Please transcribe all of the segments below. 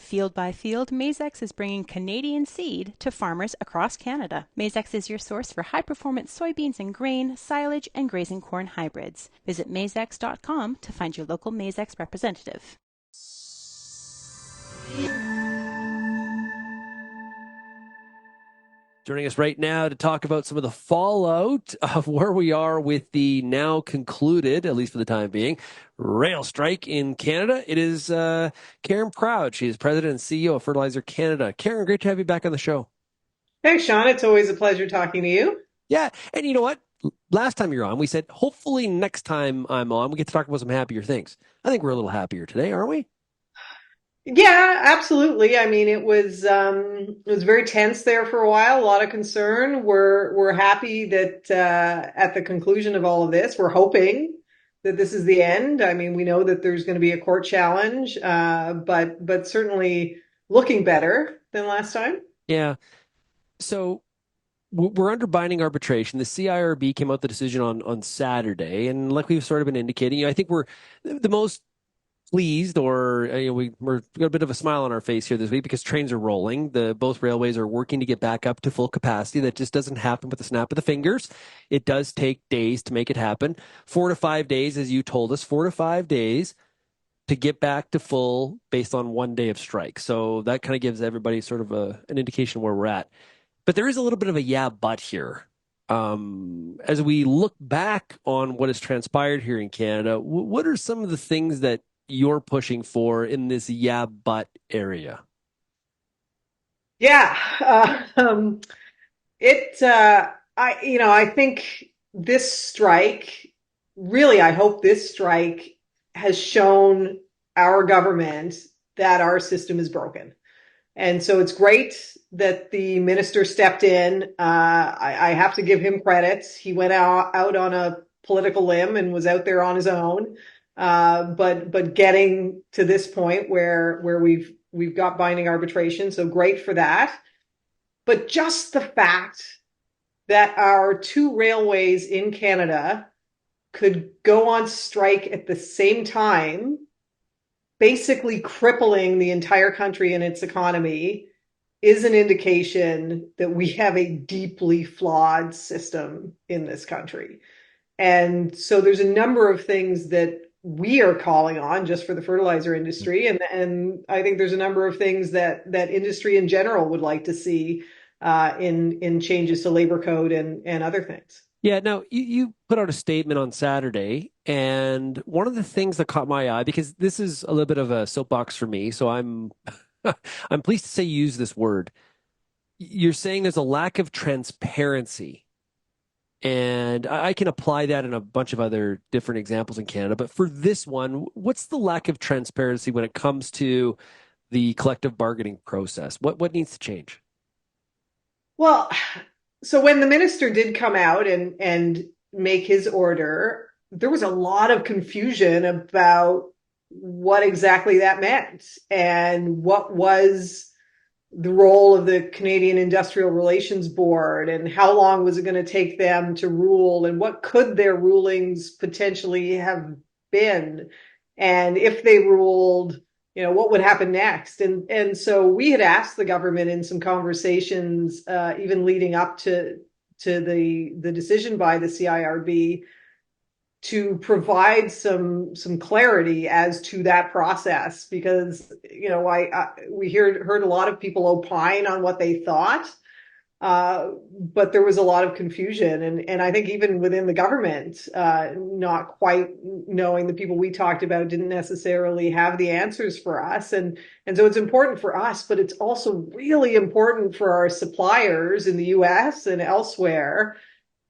Field by field, Maizex is bringing Canadian seed to farmers across Canada. Maizex is your source for high-performance soybeans and grain, silage, and grazing corn hybrids. Visit maizex.com to find your local Maizex representative. Joining us right now to talk about some of the fallout of where we are with the now concluded, at least for the time being, rail strike in Canada. It is Karen Proud. She is president and CEO of Fertilizer Canada. Karen, great to have you back on the show. Thanks, Sean. It's always a pleasure talking to you. Yeah, and you know what? Last time you were on, we said, hopefully next time I'm on, we get to talk about some happier things. I think we're a little happier today, aren't we? Yeah, absolutely. I mean, it was very tense there for a while, a lot of concern. We're happy that at the conclusion of all of this, we're hoping that this is the end. I mean, we know that there's going to be a court challenge, but certainly looking better than last time. Yeah. So we're under binding arbitration. The CIRB came out with the decision on Saturday, and like we've sort of been indicating, I think we're the most pleased, or we're got a bit of a smile on our face here this week because trains are rolling. Both railways are working to get back up to full capacity. That just doesn't happen with the snap of the fingers. It does take days to make it happen. 4 to 5 days, as you told us, 4 to 5 days to get back to full based on 1 day of strike. So that kind of gives everybody sort of an indication where we're at. But there is a little bit of a yeah, but here. As we look back on what has transpired here in Canada, what are some of the things that you're pushing for in this yeah, but area? Yeah, I think this strike, really, I hope this strike has shown our government that our system is broken. And so it's great that the minister stepped in. I have to give him credit. He went out on a political limb and was out there on his own. But getting to this point where we've got binding arbitration, so great for that. But just the fact that our two railways in Canada could go on strike at the same time, basically crippling the entire country and its economy, is an indication that we have a deeply flawed system in this country. And so there's a number of things that we are calling on just for the fertilizer industry. And I think there's a number of things that industry in general would like to see in changes to labor code and other things. Yeah, now you put out a statement on Saturday, and one of the things that caught my eye, because this is a little bit of a soapbox for me, so I'm I'm pleased to say you use this word. You're saying there's a lack of transparency. And I can apply that in a bunch of other different examples in Canada. But for this one, what's the lack of transparency when it comes to the collective bargaining process? What needs to change? Well, so when the minister did come out and make his order, there was a lot of confusion about what exactly that meant and what was the role of the Canadian Industrial Relations Board and how long was it going to take them to rule and what could their rulings potentially have been. And if they ruled, what would happen next? And so we had asked the government in some conversations, even leading up to the decision by the CIRB, to provide some clarity as to that process, because we heard a lot of people opine on what they thought, but there was a lot of confusion, and I think even within the government, not quite knowing, the people we talked about didn't necessarily have the answers for us, and so it's important for us, but it's also really important for our suppliers in the U.S. and elsewhere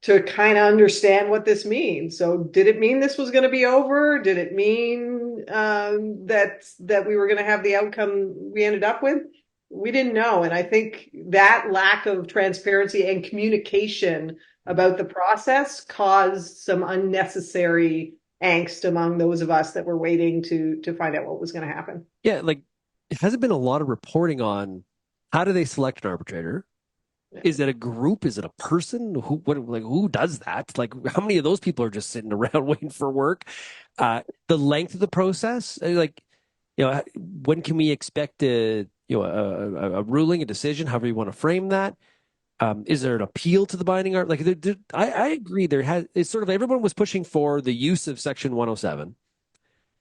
to kind of understand what this means. So did it mean this was going to be over? Did it mean that we were going to have the outcome we ended up with? We didn't know. And I think that lack of transparency and communication about the process caused some unnecessary angst among those of us that were waiting to find out what was going to happen. Yeah, like, it hasn't been a lot of reporting on how do they select an arbitrator? Is it a group? Is it a person? Who does that? Like, how many of those people are just sitting around waiting for work? The length of the process, like, when can we expect a ruling, a decision, however you want to frame that? Is there an appeal to the binding art? Like, I agree. It's sort of everyone was pushing for the use of Section 107,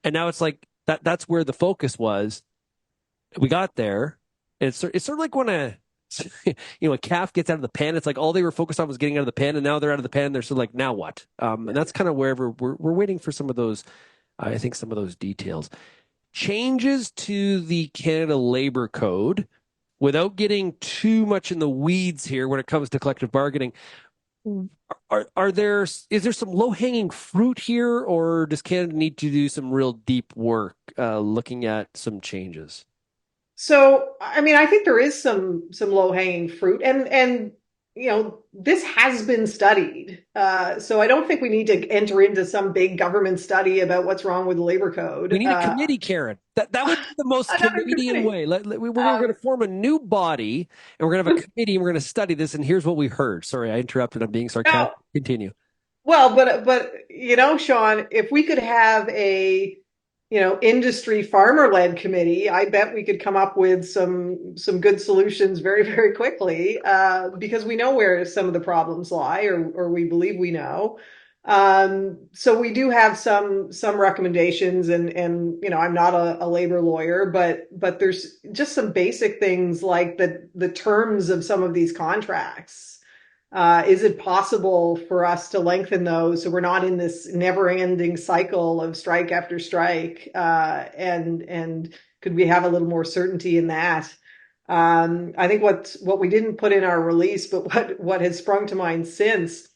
and now it's like that's where the focus was. We got there. It's sort of like when a calf gets out of the pen. It's like all they were focused on was getting out of the pen, and now they're out of the pen. They're sort of like, now what? And that's kind of wherever we're waiting for some of those. I think some of those details. Changes to the Canada Labor Code, without getting too much in the weeds here when it comes to collective bargaining. Is there some low hanging fruit here, or does Canada need to do some real deep work looking at some changes? So, I mean, I think there is some low hanging fruit, and this has been studied. So I don't think we need to enter into some big government study about what's wrong with the labor We code. need a committee, Karen. That would be the most Another Canadian committee. way. We're going to form a new body, and we're going to have a committee, and we're going to study this. And here's what we heard. Sorry, I interrupted. I'm being sarcastic. Now, Continue. well, but Sean, if we could have a industry farmer led committee, I bet we could come up with some good solutions very, very quickly, because we know where some of the problems lie, or we believe we know. So we do have some recommendations, and I'm not a labor lawyer, but there's just some basic things like the terms of some of these contracts. Is it possible for us to lengthen those so we're not in this never-ending cycle of strike after strike? And could we have a little more certainty in that? I think what we didn't put in our release, but what has sprung to mind since,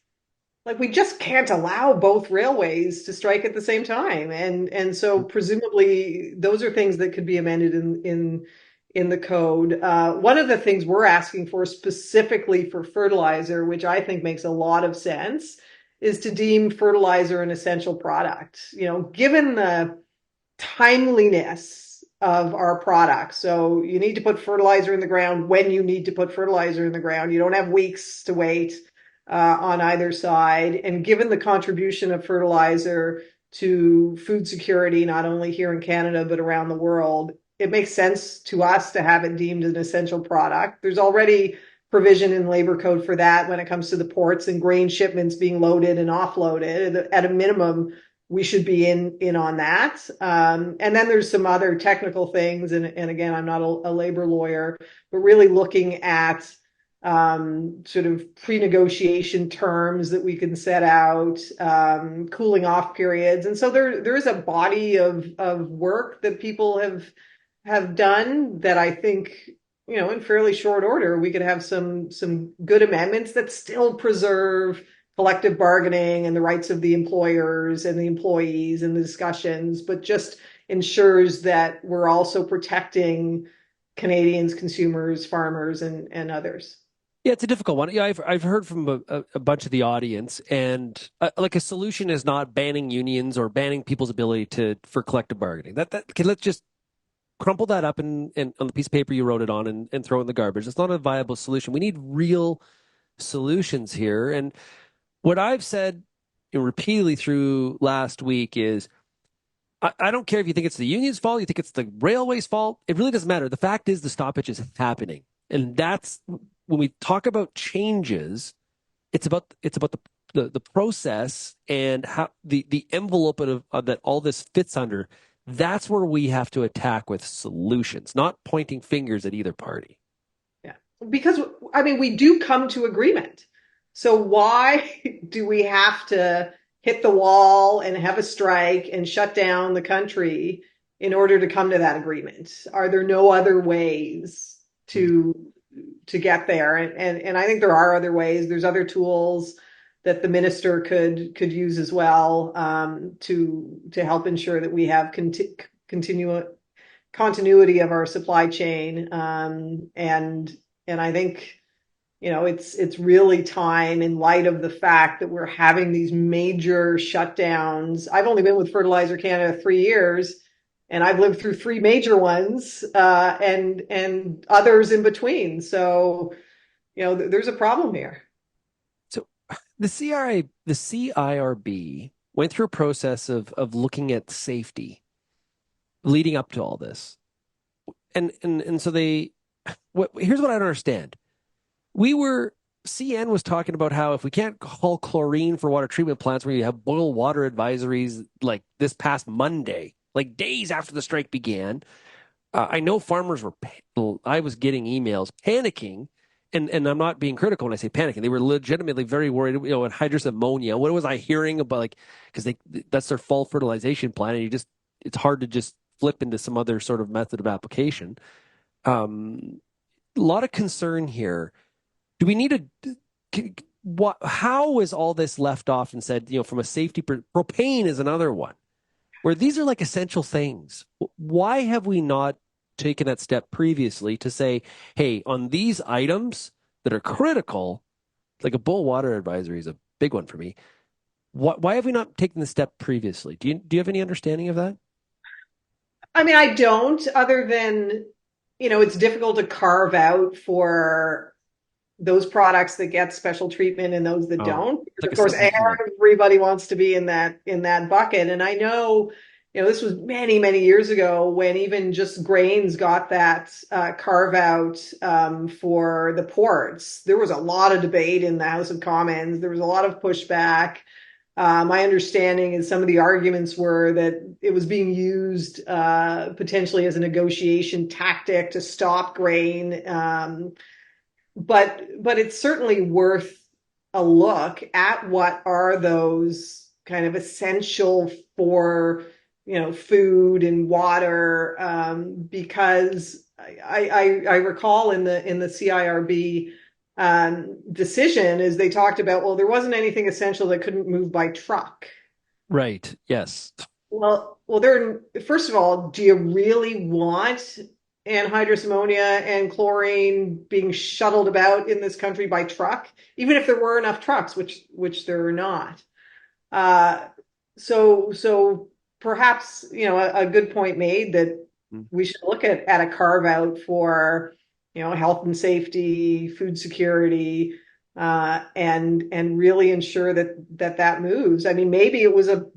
like, we just can't allow both railways to strike at the same time, and so presumably those are things that could be amended in the code. One of the things we're asking for specifically for fertilizer, which I think makes a lot of sense, is to deem fertilizer an essential product. Given the timeliness of our products. So you need to put fertilizer in the ground when you need to put fertilizer in the ground. You don't have weeks to wait on either side. And given the contribution of fertilizer to food security, not only here in Canada, but around the world, it makes sense to us to have it deemed an essential product. There's already provision in labor code for that when it comes to the ports and grain shipments being loaded and offloaded. At a minimum, we should be in on that. And then there's some other technical things. And again, I'm not a labor lawyer, but really looking at sort of pre-negotiation terms that we can set out, cooling off periods. And so there is a body of work that people have done that I think, in fairly short order, we could have some good amendments that still preserve collective bargaining and the rights of the employers and the employees and the discussions, but just ensures that we're also protecting Canadians, consumers, farmers, and others. Yeah, it's a difficult one. Yeah, I've heard from a bunch of the audience, and like, a solution is not banning unions or banning people's ability for collective bargaining. Okay, let's just crumple that up and on the piece of paper you wrote it on, and throw it in the garbage. It's not a viable solution. We need real solutions here. And what I've said repeatedly through last week is, I don't care if you think it's the union's fault, you think it's the railway's fault. It really doesn't matter. The fact is the stoppage is happening. And that's when we talk about changes, it's about the process and how the envelope of that all this fits under. That's where we have to attack with solutions, not pointing fingers at either party. Yeah, because I mean, we do come to agreement. So why do we have to hit the wall and have a strike and shut down the country in order to come to that agreement? Are there no other ways to get there? And I think there are other ways. There's other tools that the minister could use as well, to help ensure that we have continuity of our supply chain. And I think it's really time, in light of the fact that we're having these major shutdowns. I've only been with Fertilizer Canada 3 years, and I've lived through three major ones, and others in between. So, there's a problem here. So the CIRB went through a process of looking at safety. leading up to all this. And so here's what I don't understand. CN was talking about how if we can't haul chlorine for water treatment plants, we have boil water advisories like this past Monday, like days after the strike began. I know farmers I was getting emails panicking, and I'm not being critical when I say panicking. They were legitimately very worried, anhydrous ammonia. What was I hearing about, like, because that's their fall fertilization plan, and it's hard to just flip into some other sort of method of application. A lot of concern here. Do we need how is all this left off and said, from a safety, propane is another one where these are like essential things. Why have we not taken that step previously to say, hey, on these items that are critical, like a boil water advisory is a big one for me. Why have we not taken the step previously? Do you have any understanding of that? I mean, I don't, other than, it's difficult to carve out for those products that get special treatment and those that Oh, don't. it's like Because a of course, slippery slope. everybody wants to be in that bucket. And I know, this was many, many years ago when even just grains got that carve out for the ports. There was a lot of debate in the House of Commons. There was a lot of pushback. My understanding is some of the arguments were that it was being used potentially as a negotiation tactic to stop grain. But it's certainly worth a look at what are those kind of essential for food and water, because I recall in the CIRB decision is they talked about, well, there wasn't anything essential that couldn't move by truck. Right. Yes. Well, first of all, do you really want anhydrous ammonia and chlorine being shuttled about in this country by truck, even if there were enough trucks, which there are not? Uh, so perhaps, a good point made that we should look at a carve out for, health and safety, food security, and really ensure that moves. I mean, maybe it was a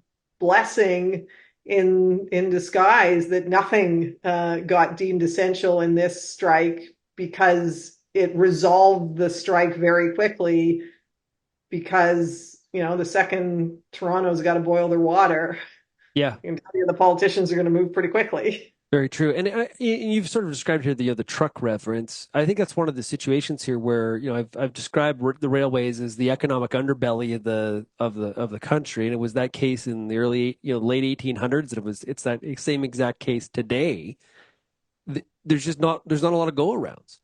blessing in disguise that nothing got deemed essential in this strike, because it resolved the strike very quickly, because the second Toronto's got to boil their water, Yeah. the politicians are going to move pretty quickly. Very true. And you've sort of described here the truck reference. I think that's one of the situations here where, I've described the railways as the economic underbelly of the country, and it was that case in the early, late 1800s, and it's that same exact case today. There's not a lot of go-arounds.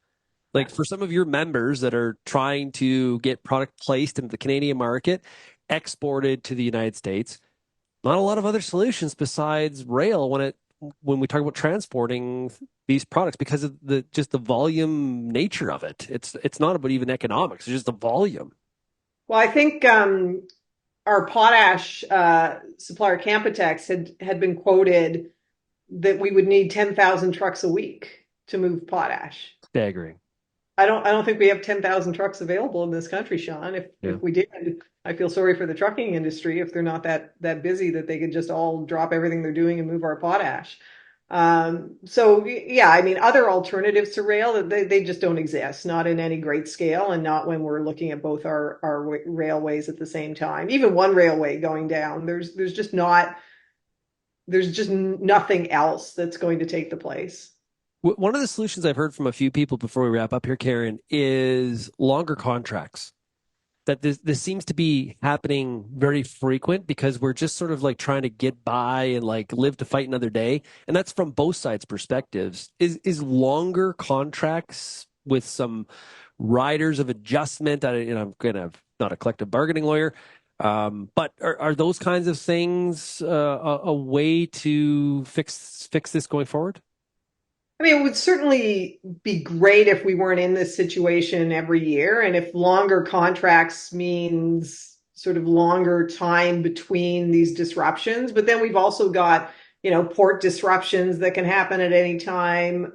Like, for some of your members that are trying to get product placed into the Canadian market, exported to the United States, not a lot of other solutions besides rail when we talk about transporting these products, because of the volume nature of it. It's not about even economics, it's just the volume. Well, I think our potash supplier Campotex had been quoted that we would need 10,000 trucks a week to move potash. Staggering. I don't think we have 10,000 trucks available in this country, Sean. Yeah. If we did, I feel sorry for the trucking industry if they're not that busy that they could just all drop everything they're doing and move our potash. So yeah, I mean, other alternatives to rail, they just don't exist, not in any great scale, and not when we're looking at both our railways at the same time. Even one railway going down, there's just nothing else that's going to take the place. One of the solutions I've heard from a few people before we wrap up here, Karen, is longer contracts. That this seems to be happening very frequent because we're just sort of like trying to get by and like live to fight another day. And that's from both sides' perspectives. Is longer contracts with some riders of adjustment? I'm not a collective bargaining lawyer, but are those kinds of things a way to fix this going forward? I mean, it would certainly be great if we weren't in this situation every year, and if longer contracts means sort of longer time between these disruptions. But then we've also got, port disruptions that can happen at any time.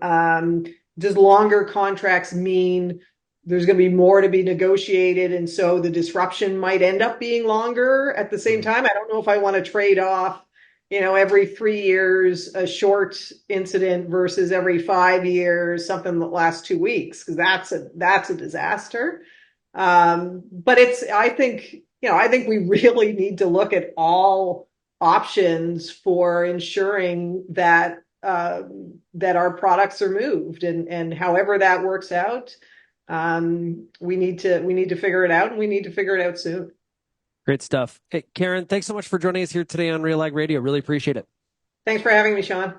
Does longer contracts mean there's going to be more to be negotiated, and so the disruption might end up being longer at the same time? I don't know if I want to trade off every 3 years, a short incident versus every 5 years, something that lasts 2 weeks, because that's a disaster. But I think we really need to look at all options for ensuring that that our products are moved, and however that works out, we need to figure it out, and we need to figure it out soon. Great stuff. Hey, Karen, thanks so much for joining us here today on Real Ag Radio. Really appreciate it. Thanks for having me, Sean.